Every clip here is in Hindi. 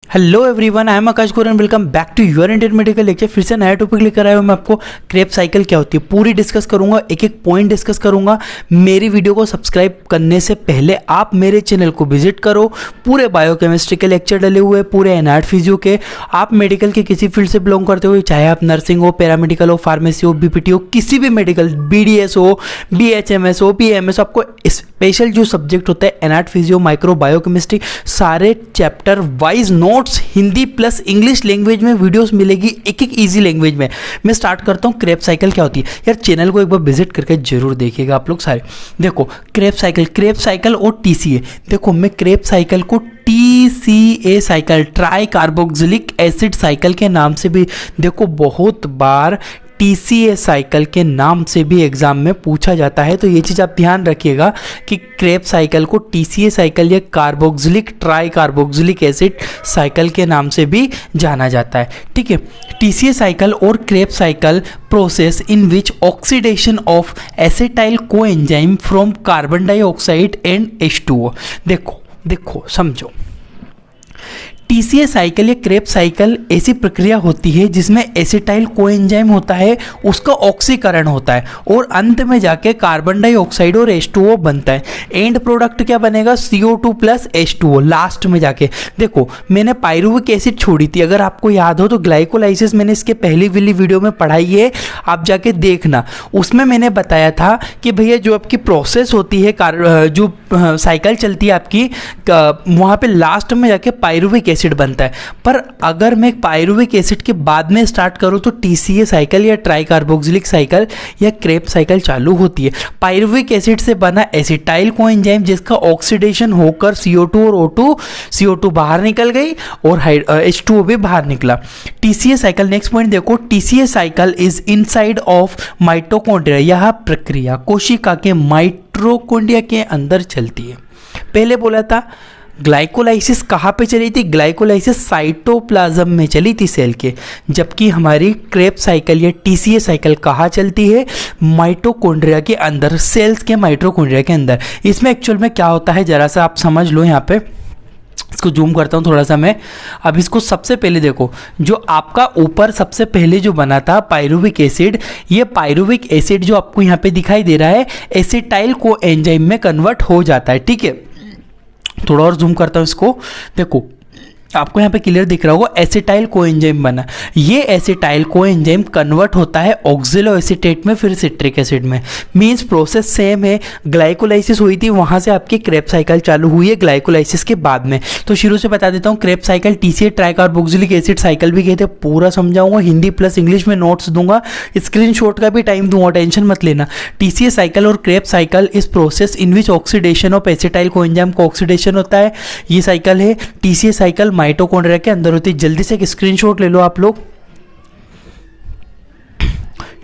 Hello everyone, I am Akash Goran. Welcome back to your Indian medical lecture. फिर से नया टॉपिक लेकर आया हूँ मैं आपको। क्रेब साइकिल क्या होती है पूरी डिस्कस करूंगा, एक एक पॉइंट डिस्कस करूंगा। मेरी वीडियो को सब्सक्राइब करने से पहले आप मेरे चैनल को विजिट करो। पूरे बायोकेमिस्ट्री के लेक्चर डले हुए, पूरे एनआर फिजियो के। आप मेडिकल के किसी फील्ड से बिलोंग करते हो, चाहे आप नर्सिंग हो, पैरामेडिकल हो, फार्मेसी हो, बीपीटी हो, किसी भी मेडिकल, बीडीएस हो, बीएचएमएस हो, बीएमएस, आपको स्पेशल जो सब्जेक्ट होता है एनआर फिजियो, माइक्रो बायोकेमिस्ट्री, सारे chapter wise notes Hindi plus English language में वीडियोस मिलेगी, एक एक इजी लैंग्वेज में। मैं स्टार्ट करता हूँ। क्रेब साइकिल क्या होती है यार, चैनल को एक बार विजिट करके जरूर देखिएगा आप लोग सारे। देखो क्रेब साइकिल और टीसीए। देखो मैं क्रेब साइकिल को TCA cycle, try carboxylic acid cycle के नाम से भी, देखो बहुत बार टीसीए साइकिल के नाम से भी एग्जाम में पूछा जाता है, तो ये चीज़ आप ध्यान रखिएगा कि क्रेब साइकिल को टीसीए साइकिल या carboxylic try carboxylic acid cycle के नाम से भी जाना जाता है। ठीक है, टीसीए साइकिल और Krebs cycle process in which oxidation of acetyl coenzyme from carbon dioxide and H2O। देखो समझो, टीसीए साइकिल या क्रेब साइकिल ऐसी प्रक्रिया होती है जिसमें एसिटाइल कोएंजाइम होता है, उसका ऑक्सीकरण होता है और अंत में जाके कार्बन डाइऑक्साइड और H2O बनता है। एंड प्रोडक्ट क्या बनेगा? CO2 प्लस H2O लास्ट में जाके। देखो मैंने पायरुविक एसिड छोड़ी थी, अगर आपको याद हो तो ग्लाइकोलाइसिस मैंने इसके पहली वाली वीडियो में पढ़ाई है, आप जाके देखना। उसमें मैंने बताया था कि भैया जो आपकी प्रोसेस होती है, जो साइकिल चलती है आपकी, वहाँ पे लास्ट में जाके पायरुविक एसिड बनता है। पर अगर मैं पायरुविक एसिड के बाद में स्टार्ट करूं तो टीसीए साइकिल या ट्राई कार्बोक्सिलिक साइकिल या क्रेब साइकिल चालू होती है। पायरुविक एसिड से बना एसिटाइल कोएंजाइम जिसका ऑक्सीडेशन होकर CO2 और O2, CO2 बाहर निकल गई और H2O भी बाहर निकला। टीसीए साइकिल, नेक्स्ट पॉइंट देखो, TCA cycle is inside of mitochondria. यह प्रक्रिया कोशिका के माइटोकॉन्ड्रिया के अंदर चलती है। पहले बोला था ग्लाइकोलाइसिस कहाँ पे चली थी? ग्लाइकोलाइसिस साइटोप्लाज्म में चली थी सेल के, जबकि हमारी क्रेब साइकिल या टीसीए साइकिल कहाँ चलती है? माइटोकॉन्ड्रिया के अंदर, सेल्स के माइटोकॉन्ड्रिया के अंदर। इसमें एक्चुअल में क्या होता है जरा सा आप समझ लो। यहाँ पे इसको जूम करता हूँ थोड़ा सा मैं। अब इसको सबसे पहले देखो, जो आपका ऊपर सबसे पहले जो बना था पायरुविक एसिड, ये पायरुविक एसिड जो आपको यहाँ पे दिखाई दे रहा है एसिटाइल को एंजाइम में कन्वर्ट हो जाता है। ठीक है, थोड़ा और जूम करता हूँ इसको। देखो आपको यहाँ पे क्लियर दिख रहा होगा, एसिटाइल कोएंजाइम बना। ये एसिटाइल कोएंजाइम कन्वर्ट होता है ऑक्सिलो एसीटेट में, फिर सिट्रिक एसिड में। मींस प्रोसेस सेम है। ग्लाइकोलाइसिस हुई थी, वहाँ से आपकी क्रेब साइकिल चालू हुई है ग्लाइकोलाइसिस के बाद में। तो शुरू से बता देता हूँ, Krebs cycle TCA try carboxylic acid cycle भी कहते हैं। पूरा समझाऊंगा, हिंदी प्लस इंग्लिश में नोट्स दूंगा, स्क्रीनशॉट का भी टाइम दूंगा, टेंशन मत लेना। टीसीए साइकिल और क्रेब साइकिल इस process in which oxidation of acetyl coenzyme का ऑक्सीडेशन होता है, ये साइकिल है। टीसीए साइकिल माइटोकॉन्ड्रिया के अंदर होती है। जल्दी से एक स्क्रीनशॉट ले लो आप लोग।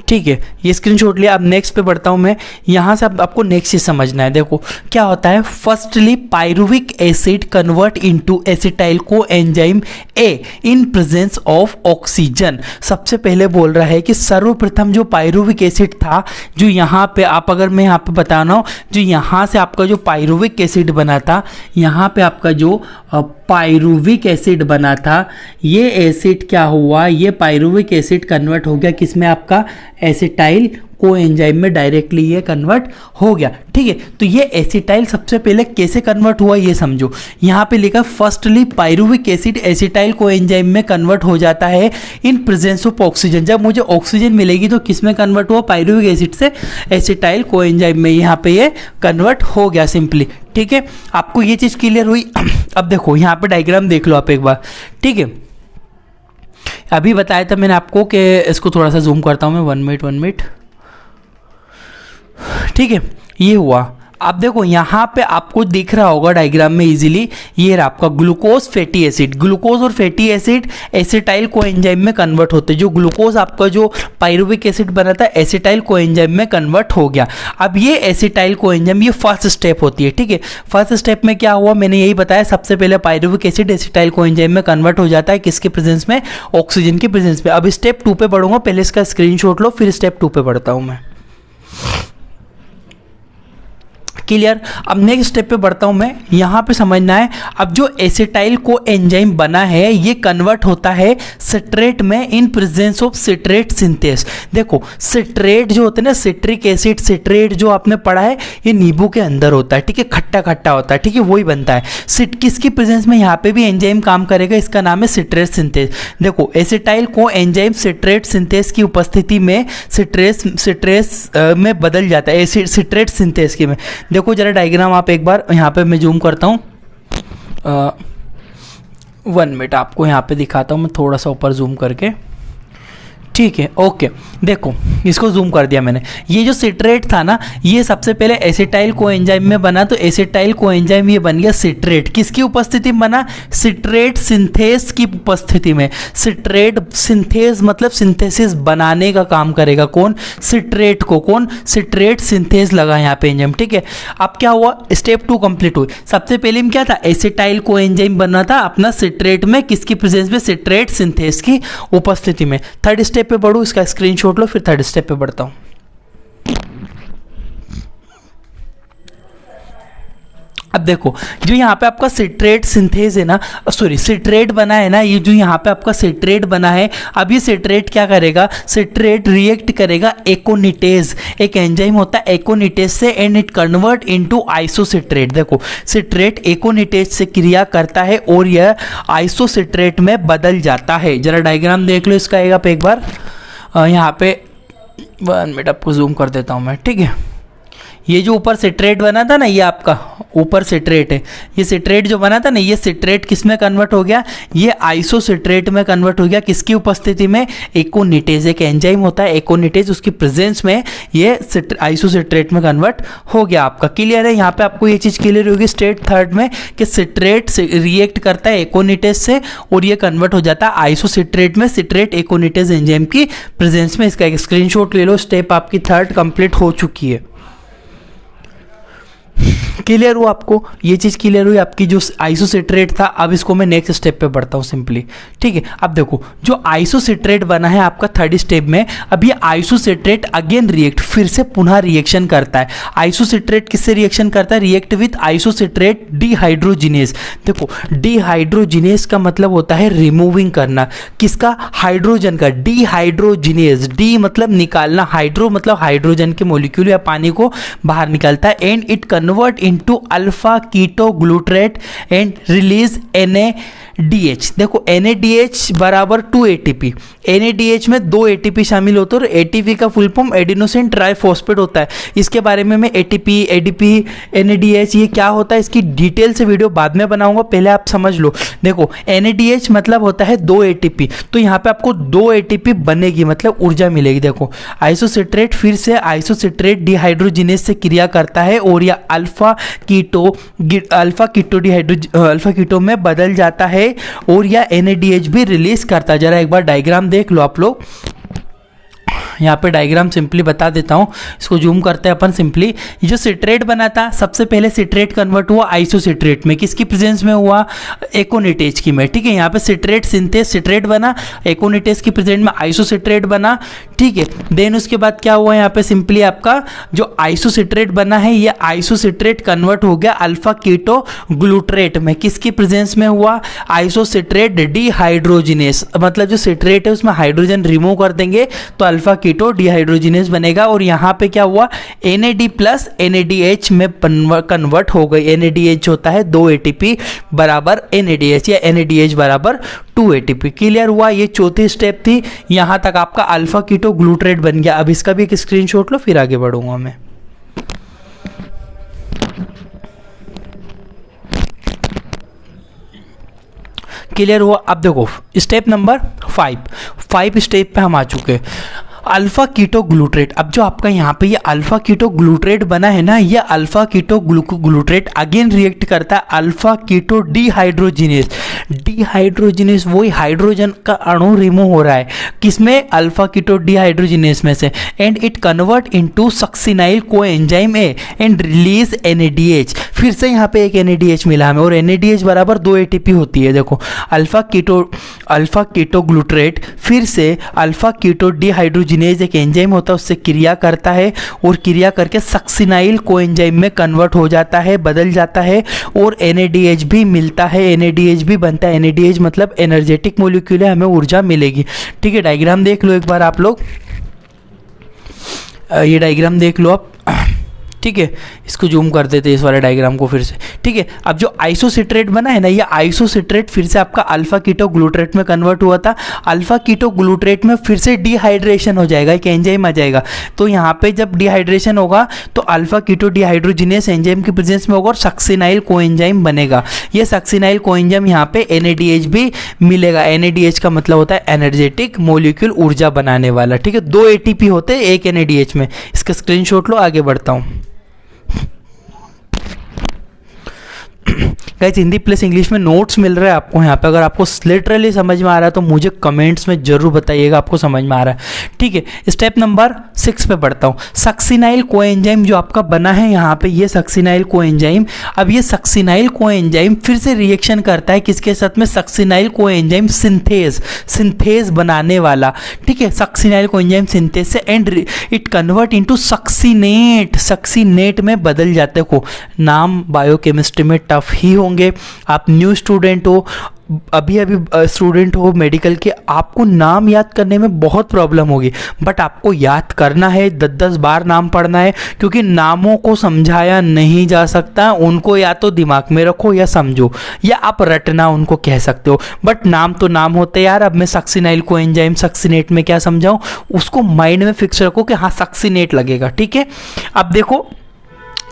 ठीक है, ये स्क्रीनशॉट लिया। अब नेक्स्ट पे बढ़ता हूं मैं। यहां से अब आपको नेक्स्ट चीज समझना है। देखो क्या होता है, firstly pyruvic acid convert into acetyl coenzyme A in presence of oxygen. सबसे पहले बोल रहा है कि सर्वप्रथम जो पायरुविक एसिड था, जो यहाँ पे आप, अगर मैं यहाँ पे बताना हो, जो यहाँ से आपका जो पायरुविक एसिड बना था, यहाँ पे आपका जो पायरुविक एसिड बना था, ये एसिड क्या हुआ, ये पायरुविक एसिड कन्वर्ट हो गया किसमें? आपका एसिटाइल कोएंजाइम में डायरेक्टली ये कन्वर्ट हो गया। ठीक है, तो ये एसिटाइल सबसे पहले कैसे कन्वर्ट हुआ ये समझो। यहाँ पे लिखा firstly pyruvic acid acetyl coenzyme में कन्वर्ट हो जाता है इन प्रेजेंस ऑफ ऑक्सीजन। जब मुझे ऑक्सीजन मिलेगी तो किस में कन्वर्ट हुआ? पायरुविक एसिड से एसिटाइल कोएंजाइम में, यहाँ पे ये कन्वर्ट हो गया सिंपली। ठीक है, आपको ये चीज़ क्लियर हुई? अब देखो यहाँ पे डायग्राम देख लो आप एक बार। ठीक है, अभी बताया था मैंने आपको कि इसको थोड़ा सा जूम करता हूँ मैं, 1 मिनट। ठीक है, ये हुआ। अब देखो यहाँ पे आपको दिख रहा होगा डायग्राम में इजीली, ये रहा आपका ग्लूकोज फैटी एसिड। ग्लूकोज और फैटी एसिड एसिटाइल कोएंजाइम में कन्वर्ट होते हैं। जो ग्लूकोज आपका जो पायरुविक एसिड बना था एसिटाइल कोएंजाइम में कन्वर्ट हो गया। अब ये एसिटाइल कोएंजाइम, ये फर्स्ट स्टेप होती है। ठीक है, फर्स्ट स्टेप में क्या हुआ मैंने यही बताया, सबसे पहले पायरुविक एसिड एसिटाइल कोएंजाइम में कन्वर्ट हो जाता है, किसके प्रेजेंस में? ऑक्सीजन के प्रेजेंस में। अब स्टेप 2 पे बढ़ूंगा, पहले इसका स्क्रीनशॉट लो, फिर स्टेप 2 पे बढ़ता हूं मैं। क्लियर। अब नेक्स्ट स्टेप पे बढ़ता हूं मैं। यहाँ पे समझना है, अब जो एसिटाइल को एंजाइम बना है ये कन्वर्ट होता है सिट्रेट में in presence of citrate synthase. देखो सिट्रेट जो होता है ना, सिट्रिक एसिड सिट्रेट जो आपने पढ़ा है, ये नींबू के अंदर होता है, ठीक है, खट्टा खट्टा होता है, ठीक है, वही बनता है। किसकी प्रेजेंस में यहाँ पे भी एंजाइम काम करेगा, इसका नाम है सिट्रेट सिंथेस। देखो acetyl co enzyme citrate synthase की उपस्थिति में सिट्रेस में बदल जाता है, सिट्रेट सिंथेस की में। देखो जरा डायग्राम आप एक बार यहाँ पे मैं जूम करता हूँ, 1 मिनट आपको यहाँ पे दिखाता हूँ मैं थोड़ा सा ऊपर जूम करके, ठीक है, ओके। देखो इसको जूम कर दिया मैंने। ये जो सिट्रेट था ना, ये सबसे पहले एसिटाइल कोएंजाइम में बना, तो एसिटाइल कोएंजाइम ये बन गया सिट्रेट। किसकी उपस्थिति में बना? सिट्रेट सिंथेस की उपस्थिति में। सिट्रेट सिंथेस मतलब सिंथेसिस बनाने का काम करेगा कौन? सिट्रेट को। कौन? सिट्रेट सिंथेस लगा यहाँ पे एंजाइम, ठीक है। अब क्या हुआ? स्टेप 2 कंप्लीट हुई। सबसे पहले में क्या था? एसिटाइल कोएंजाइम बना था अपना सिट्रेट में, किसकी प्रेजेंस में? सिट्रेट सिंथेस की उपस्थिति में। थर्ड स्टेप पे बढ़ू, इसका स्क्रीनशॉट लो, फिर थर्ड स्टेप पे बढ़ता हूं। अब देखो जो यहाँ पे आपका सिट्रेट सिंथेस है ना, सॉरी सिट्रेट बना है ना, ये जो यहाँ पे आपका सिट्रेट बना है, अब ये सिट्रेट क्या करेगा? सिट्रेट रिएक्ट करेगा एकोनिटेज, एक एंजाइम होता है एकोनिटेज से, and it convert into isocitrate. देखो सिट्रेट एकोनिटेज से क्रिया करता है और यह आइसोसिट्रेट में बदल जाता है। जरा डायग्राम देख लो इसका एक बार। यहाँ पे 1 मिनट आपको जूम कर देता हूँ मैं, ठीक है। ये जो ऊपर सिट्रेट बना था ना, ये आपका ऊपर सिट्रेट है, ये सिट्रेट जो बना था ना, ये सिट्रेट किस में कन्वर्ट हो गया? ये आइसोसिट्रेट में कन्वर्ट हो गया। किसकी उपस्थिति में? एकोनिटेज, एक एंजाइम होता है एकोनिटेज, उसकी प्रेजेंस में ये आइसोसिट्रेट में कन्वर्ट हो गया आपका। क्लियर है? यहाँ पे आपको ये चीज़ क्लियर होगी स्टेट थर्ड में कि सिट्रेट रिएक्ट करता है एकोनिटेज से और ये कन्वर्ट हो जाता है आइसोसिट्रेट में, सिट्रेट एकोनिटेज एंजाइम की प्रेजेंस में। इसका एक स्क्रीनशॉट ले लो, स्टेप आपकी थर्ड कंप्लीट हो चुकी है। क्लियर हुआ आपको? ये चीज़ क्लियर हुई आपकी, जो आइसोसिट्रेट था। अब इसको मैं नेक्स्ट स्टेप पे बढ़ता हूँ सिंपली, ठीक है। अब देखो जो आइसोसिट्रेट बना है आपका थर्ड स्टेप में, अब ये आइसोसिट्रेट अगेन रिएक्ट, फिर से पुनः रिएक्शन करता है। आइसोसिट्रेट किससे रिएक्शन करता है? React with isocitrate dehydrogenase. देखो डिहाइड्रोजिनेज का मतलब होता है रिमूविंग करना, किसका? हाइड्रोजन का। डिहाइड्रोजिनेज, डी मतलब निकालना, हाइड्रो मतलब हाइड्रोजन के मॉलिक्यूल या पानी को बाहर निकालता है, and it convert into alpha ketoglutarate and release NADH। देखो NADH बराबर 2 ATP। NADH में 2 ATP शामिल होते हैं और ATP का फुल फॉर्म एडिनोसिन ट्राइफॉस्फेट होता है। इसके बारे में मैं ATP, ADP, NADH ये क्या होता है इसकी डिटेल से वीडियो बाद में बनाऊंगा, पहले आप समझ लो। देखो NADH मतलब होता है 2 ATP, तो यहाँ पे आपको 2 ATP बनेगी, मतलब ऊर्जा मिलेगी। देखो आइसोसिट्रेट फिर से आइसोसिट्रेट डिहाइड्रोजिनेज से क्रिया करता है और यह अल्फा कीटो में बदल जाता है और यह NADH भी रिलीज करता है। जरा एक बार डायग्राम देख लो आप लोग। यहाँ पे डायग्राम सिंपली बता देता हूँ, इसको जूम करते हैं अपन सिंपली। ये जो सिट्रेट बना था, सबसे पहले सिट्रेट कन्वर्ट हुआ आइसोसिट्रेट में, किसकी प्रेजेंस में हुआ? एकोनिटेज की में, ठीक है। यहाँ पे सिट्रेट सिंथेस, सिट्रेट बना, एकोनिटेज की प्रेजेंस में आइसोसिट्रेट बना, ठीक है। देन उसके बाद क्या हुआ? यहाँ पे सिंपली आपका जो आइसोसिट्रेट बना है, ये आइसोसिट्रेट कन्वर्ट हो गया अल्फा कीटो ग्लूट्रेट में, किसकी प्रेजेंस में हुआ? आइसोसिट्रेट डिहाइड्रोजिनेज, मतलब जो सिट्रेट है उसमें हाइड्रोजन रिमूव कर देंगे तो अल्फा कीटो डिहाइड्रोजिनेज बनेगा। और यहाँ पे क्या हुआ? NAD प्लस NADH में कन्वर्ट हो गई। NADH होता है 2 ATP बराबर NADH, या NADH बराबर 2 ATP। क्लियर हुआ? ये चौथी स्टेप थी, यहाँ तक आपका अल्फा कीटो ग्लूट्रेट बन गया। अब इसका भी एक स्क्रीनशॉट लो, फिर आगे बढ़ूंगा मैं। क्लियर हुआ? अब देखो स्टेप नंबर 5 स्टेप पे हम आ चुके हैं। Alpha ketoglutarate. अब जो आपका यहाँ पे ये अल्फा कीटो ग्लूट्रेट बना है ना, ये अल्फा कीटो ग्लूट्रेट अगेन रिएक्ट करता है अल्फा कीटो डिहाइड्रोजिनेज। डिहाइड्रोजिनेज वही हाइड्रोजन का अणु रिमूव हो रहा है, किसमें? अल्फा कीटो डिहाइड्रोजिनेज में से, and it convert into succinyl coenzyme A and release NADH। फिर से यहाँ पे एक NADH मिला हमें और NADH बराबर 2 ATP होती है। देखो अल्फा कीटो अल्फा कीटोग्लूटरेट फिर से अल्फा कीटो डिहाइड्रोजिनेज एक एंजाइम होता है, उससे क्रिया करता है और क्रिया करके सक्सिनाइल कोएंजाइम में कन्वर्ट हो जाता है, बदल जाता है और NADH भी मिलता है, NADH भी बनता है। NADH मतलब एनर्जेटिक मॉलिक्यूल है, हमें ऊर्जा मिलेगी। ठीक है, डायग्राम देख लो एक बार आप लोग, ये डायग्राम देख लो आप। ठीक है, इसको जूम कर देते हैं इस वाले डायग्राम को फिर से। ठीक है, अब जो आइसोसिट्रेट बना है ना, ये आइसोसिट्रेट फिर से आपका अल्फा कीटोग्लूटरेट में कन्वर्ट हुआ था। अल्फा कीटोग्लूटरेट में फिर से डिहाइड्रेशन हो जाएगा, एक एंजाइम आ जाएगा। तो यहाँ पे जब डिहाइड्रेशन होगा तो अल्फा कीटो डिहाइड्रोजिनेस एंजाइम की प्रेजेंस में होगा और सक्सिनाइल कोएंजाइम बनेगा। ये सक्सिनाइल कोएंजाइम यहाँ पे NADH भी मिलेगा। NADH का मतलब होता है एनर्जेटिक मॉलिक्यूल, ऊर्जा बनाने वाला। ठीक है, 2 ATP होते हैं एक NADH में। इसका स्क्रीनशॉट लो, आगे बढ़ता हूँ। गाइस हिंदी प्लस इंग्लिश में नोट्स मिल रहा है आपको यहाँ पे। अगर आपको लिटरली समझ में आ रहा है तो मुझे कमेंट्स में जरूर बताइएगा आपको समझ में आ रहा है। ठीक है, स्टेप नंबर 6 पे बढ़ता हूँ। सक्सिनाइल कोएंजाइम जो आपका बना है यहाँ पे, ये सक्सिनाइल कोएंजाइम, अब ये सक्सिनाइल कोएंजाइम फिर से रिएक्शन करता है किसके साथ में? सक्सिनाइल कोएंजाइम सिंथेज बनाने वाला। ठीक है, सक्सिनाइल कोएंजाइम सिंथेज से and it convert into succinate में बदल जाते हो। नाम बायोकेमिस्ट्री में टफ ही होंगे, आप न्यू स्टूडेंट हो, अभी स्टूडेंट हो मेडिकल के, आपको नाम याद करने में बहुत प्रॉब्लम होगी, बट आपको याद करना है, 10-10 बार नाम पढ़ना है, क्योंकि नामों को समझाया नहीं जा सकता। उनको या तो दिमाग में रखो या समझो, या आप रटना उनको कह सकते हो, बट नाम तो नाम होते यार। अब मैं सक्सिनाइल कोएंजाइम सक्सिनेट में क्या समझाऊं, उसको माइंड में फिक्स रखो कि हाँ सक्सिनेट लगेगा। ठीक है, अब देखो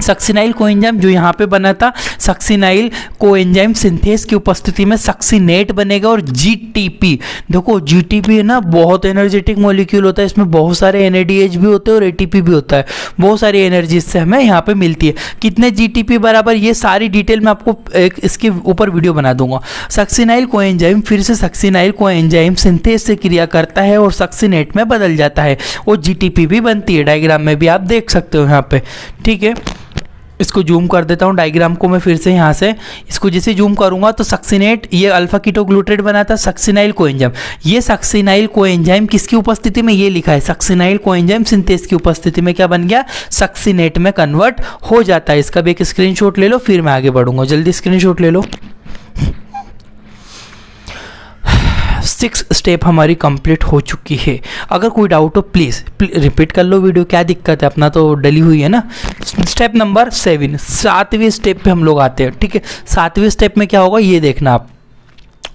सक्सिनाइल कोएंजाइम जो यहाँ पे बना था, सक्सिनाइल कोएंजाइम सिंथेस की उपस्थिति में सक्सिनेट बनेगा और GTP, देखो GTP है ना, बहुत एनर्जेटिक मॉलिक्यूल होता है, इसमें बहुत सारे NADH भी होते हैं और ATP भी होता है, बहुत सारी एनर्जी इससे हमें यहाँ पे मिलती है। कितने GTP बराबर, ये सारी डिटेल मैं आपको एक इसके ऊपर वीडियो बना दूंगा। सक्सिनाइल कोएंजाइम फिर से सक्सिनाइल कोएंजाइम सिंथेस से क्रिया करता है और सक्सिनेट में बदल जाता है और GTP भी बनती है। डायग्राम में भी आप देख सकते हो यहाँ पे। ठीक है, इसको जूम कर देता हूँ डायग्राम को मैं फिर से यहाँ से। इसको जैसे जूम करूँगा तो सक्सिनेट, ये अल्फा कीटोग्लूटरेट बना था, सक्सिनाइल कोएंजाइम, ये सक्सिनाइल कोएंजाइम किसकी उपस्थिति में, ये लिखा है सक्सिनाइल कोएंजाइम सिंथेस की उपस्थिति में क्या बन गया, सक्सिनेट में कन्वर्ट हो जाता है। इसका भी एक स्क्रीनशॉट ले लो, फिर मैं आगे बढ़ूंगा, जल्दी स्क्रीनशॉट ले लो। 6 स्टेप हमारी कंप्लीट हो चुकी है। अगर कोई डाउट हो प्लीज़ रिपीट कर लो वीडियो, क्या दिक्कत है, अपना तो डली हुई है ना। स्टेप नंबर 7, 7वें स्टेप पे हम लोग आते हैं। ठीक है, 7वें स्टेप में क्या होगा ये देखना आप।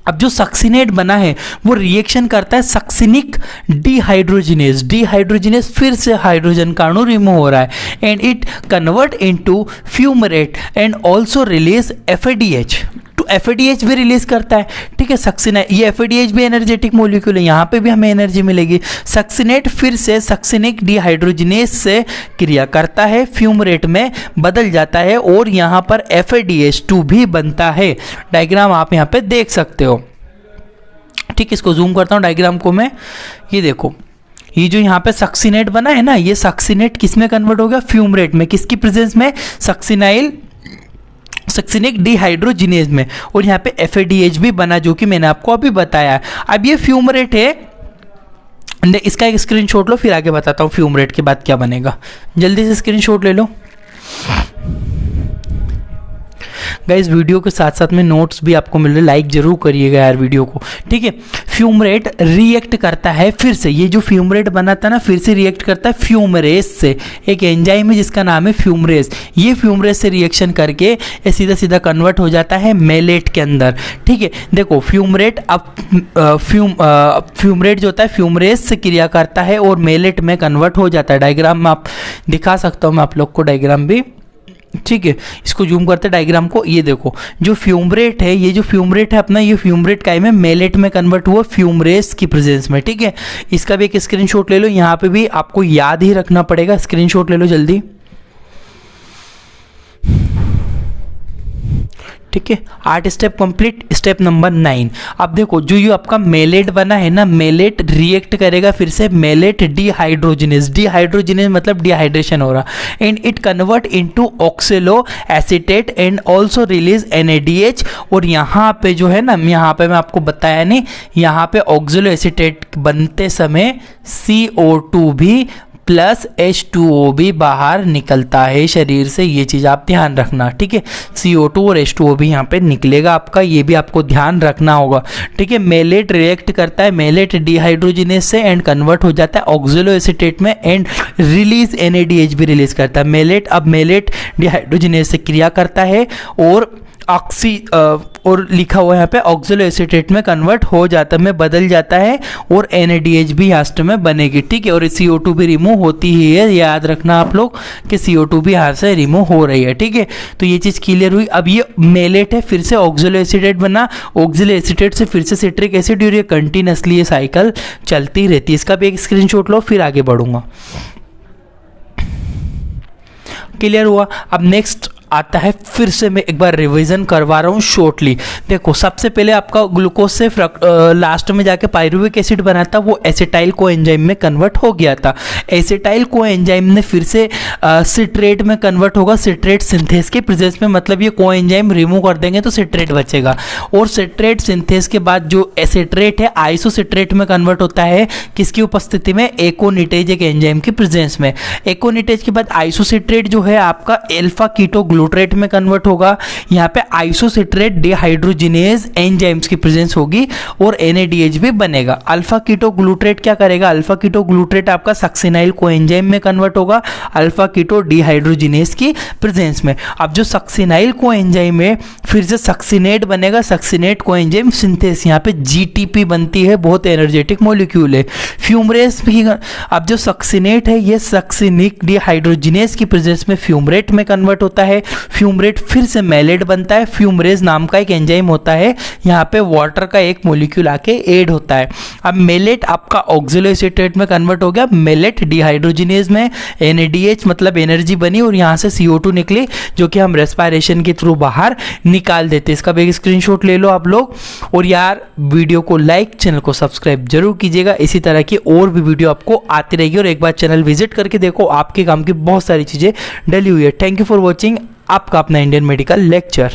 अब जो सक्सिनेट बना है वो रिएक्शन करता है सक्सिनिक डिहाइड्रोजिनेस फिर से हाइड्रोजन का अणु रिमूव हो रहा है and it convert into fumarate and also release FADH। तो FADH भी रिलीज करता है। ठीक है, सक्सिनेट, ये FADH भी एनर्जेटिक मॉलिक्यूल है, यहाँ पे भी हमें एनर्जी मिलेगी। सक्सिनेट फिर से सक्सिनिक डिहाइड्रोजिनेस से क्रिया करता है, फ्यूमरेट में बदल जाता है और यहाँ पर FADH2 भी बनता है। डायग्राम आप यहाँ पे देख सकते हो। ठीक, इसको जूम करता हूँ डायग्राम को मैं, ये देखो, ये जो यहाँ पे सक्सिनेट बना है ना, ये सक्सिनेट किस में कन्वर्ट हो गया, फ्यूमरेट में, किसकी प्रेजेंस में, सक्सिनिक डिहाइड्रोजिनेज में, और यहाँ पे FADH भी बना जो कि मैंने आपको अभी बताया। अब ये फ्यूमरेट है, इसका एक स्क्रीनशॉट लो, फिर आगे बताता हूँ फ्यूमरेट के बाद क्या बनेगा। जल्दी से स्क्रीनशॉट ले लो। गाइस वीडियो के साथ साथ में नोट्स भी आपको मिल रहे, लाइक जरूर करिएगा यार वीडियो को। ठीक है, फ्यूमरेट रिएक्ट करता है फिर से, ये जो फ्यूमरेट बना था ना, फिर से रिएक्ट करता है फ्यूमरेस से। एक एंजाइम है जिसका नाम है फ्यूमरेस, ये फ्यूमरेस से रिएक्शन करके ये सीधा सीधा कन्वर्ट हो जाता है मेलेट के अंदर। ठीक है, देखो फ्यूमरेट, अब फ्यूमरेट जो होता है फ्यूमरेस से क्रिया करता है और मेलेट में कन्वर्ट हो जाता है। डायग्राम में आप दिखा सकता हूँ मैं आप लोग को डायग्राम भी। ठीक है, इसको जूम करते डायग्राम को, ये देखो जो फ्यूमरेट है, ये जो फ्यूमरेट है अपना, ये फ्यूमरेट का में मेलेट में कन्वर्ट हुआ फ्यूमरेस की प्रेजेंस में। ठीक है, इसका भी एक स्क्रीनशॉट ले लो, यहाँ पे भी आपको याद ही रखना पड़ेगा, स्क्रीनशॉट ले लो जल्दी। ठीक है, 8 स्टेप कंप्लीट। स्टेप नंबर 9, अब देखो जो ये आपका मेलेट बना है ना, मेलेट रिएक्ट करेगा फिर से मेलेट डिहाइड्रोजिनेज, डिहाइड्रोजिनेज मतलब डिहाइड्रेशन हो रहा, and it convert into oxaloacetate and also release NADH। और यहाँ पे जो है ना, यहाँ पे मैं आपको बताया नहीं, यहाँ पे ऑक्सेलो एसीटेट बनते समय CO2 भी प्लस H2O भी बाहर निकलता है शरीर से, ये चीज़ आप ध्यान रखना, ठीक है। CO2 और H2O भी यहाँ पे निकलेगा आपका, ये भी आपको ध्यान रखना होगा, ठीक है। मेलेट रिएक्ट करता है मेलेट डिहाइड्रोजिनेज से एंड कन्वर्ट हो जाता है ऑक्सेलो एसीटेट में एंड रिलीज NADH भी रिलीज करता है मेलेट। अब मेलेट डिहाइड्रोजिनेज से क्रिया करता है और और लिखा हुआ है यहाँ पे ऑक्सेलो एसीटेट में कन्वर्ट हो जाता में बदल जाता है और NADH भी लास्ट में बनेगी, ठीक है। और CO2 भी रिमूव होती ही है, याद रखना आप लोग कि CO2 भी यहाँ से रिमूव हो रही है, ठीक है। तो ये चीज़ क्लियर हुई। अब ये मेलेट है, फिर से ऑक्सेलो एसीटेट बना, ऑक्सेलो एसीटेट से फिर से सिट्रिक एसिड, और ये कंटिन्यूसली ये साइकिल चलती रहती है। इसका भी एक स्क्रीनशॉट लो, फिर आगे बढ़ूंगा। क्लियर हुआ। अब नेक्स्ट आता है, फिर से मैं एक बार रिवीजन करवा रहा हूँ शॉर्टली। देखो सबसे पहले आपका ग्लूकोज से लास्ट में जाके पायरुविक एसिड बना था, वो एसिटाइल को एंजाइम में कन्वर्ट हो गया था। एसिटाइल को एंजाइम ने फिर से सिट्रेट में कन्वर्ट होगा, सिट्रेट सिंथेस के प्रेजेंस में, मतलब ये को एंजाइम रिमूव कर देंगे तो सिट्रेट बचेगा। और सिट्रेट सिंथेस के बाद जो एसिट्रेट है आइसोसिट्रेट में कन्वर्ट होता है, किसकी उपस्थिति में? एकोनिटेज एक एंजाइम के प्रेजेंस में। एकोनिटेज के बाद आइसोसिट्रेट जो है आपका अल्फा कीटो ग्लूट्रेट में कन्वर्ट होगा। यहाँ पे आइसोसिट्रेट डिहाइड्रोजिनेज एंजाइम्स की प्रेजेंस होगी और NADH भी बनेगा। अल्फा कीटो ग्लूट्रेट क्या करेगा? अल्फा कीटो ग्लूट्रेट आपका सक्सिनाइल कोएंजाइम में कन्वर्ट होगा अल्फा कीटो डिहाइड्रोजिनेज की प्रेजेंस में। अब जो सक्सिनाइल कोएंजाइम है फिर से सक्सिनेट बनेगा, सक्सिनेट कोएंजाइम सिंथेस, यहाँ पे GTP बनती है, बहुत एनर्जेटिक मॉलिक्यूल है। फ्यूमरेस भी, अब जो सक्सिनेट है ये सक्सिनिक डिहाइड्रोजिनेज की प्रेजेंस में फ्यूमरेट में कन्वर्ट होता है। फ्यूमरेट फिर से मेलेट बनता है, फ्यूमरेज नाम का एक एंजाइम होता है, यहाँ पे वाटर का एक मॉलिक्यूल आके ऐड होता है। अब मेलेट आपका ऑक्सेलो एसीटेट में कन्वर्ट हो गया, मेलेट डिहाइड्रोजिनेज में NADH मतलब एनर्जी बनी और यहाँ से CO2 निकली जो कि हम रेस्पिरेशन के थ्रू बाहर निकाल देते। इसका भी एक स्क्रीनशॉट ले लो आप लोग। और यार वीडियो को लाइक, चैनल को सब्सक्राइब जरूर कीजिएगा, इसी तरह की और भी वीडियो आपको आती रहेगी। और एक बार चैनल विजिट करके देखो, आपके काम की बहुत सारी चीज़ें डली हुई है। थैंक यू फॉर वॉचिंग, आपका अपना इंडियन मेडिकल लेक्चर।